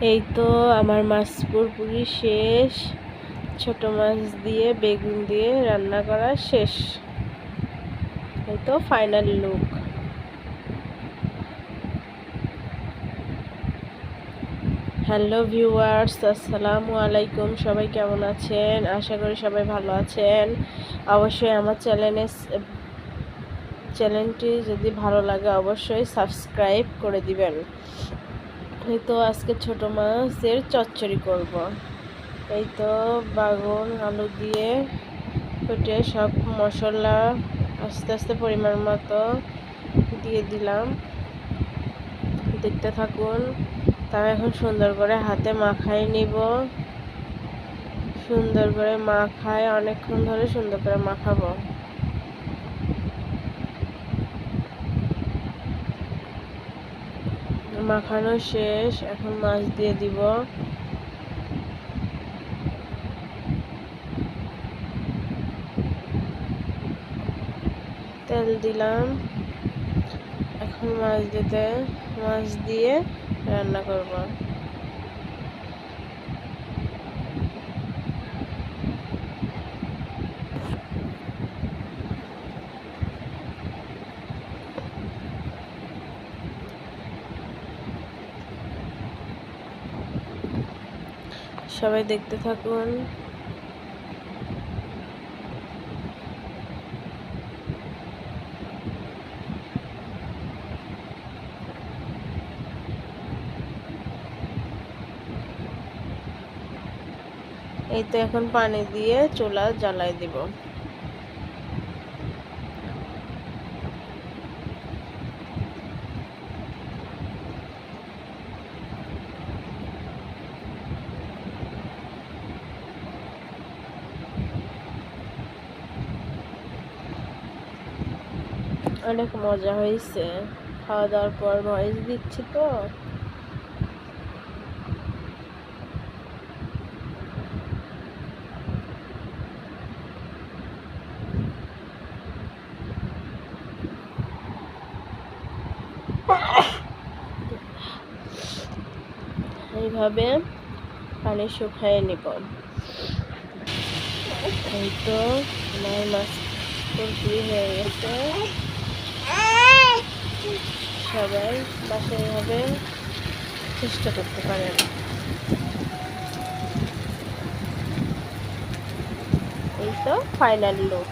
এই তো আমার মাছ পুরোপুরি শেষ। ছোট মাছ দিয়ে বেগুন দিয়ে রান্না করা শেষ। এই তো ফাইনাল লুক। হ্যালো ভিউয়ার্স, আসসালামু আলাইকুম। সবাই কেমন আছেন? আশা করি সবাই ভালো আছেন। অবশ্যই আমার চ্যানেলটি যদি ভালো লাগে অবশ্যই সাবস্ক্রাইব করে দিবেন। এই তো আজকে ছোট মাছের চচ্চড়ি করব। এই তো বাগুন আলু দিয়ে কেটে সব মশলা আস্তে আস্তে পরিমাণ মতো দিয়ে দিলাম। দেখতে থাকুন। তারপর এখন সুন্দর করে হাতে মাখাই নিব। সুন্দর করে মাখায় অনেকক্ষণ ধরে সুন্দর করে মাখাবো। মাখানো শেষ, এখন মাছ দিয়ে দিব। তেল দিলাম, এখন মাছ দিয়ে রান্না করব। সবাই দেখতে থাকুন। এই তো এখন পানি দিয়ে চুলা জ্বালাই দিব। অনেক মজা হয়েছে। খাওয়া দাওয়ার পর ভয়েস দিচ্ছি তো। এইভাবে পানি শুকায় নিব। এই তো আমার মাছ পুরোপুরি হয়ে গেছে। সবাই বাসায় এভাবে চেষ্টা করতে পারেন। এই তো ফাইনাল লুক।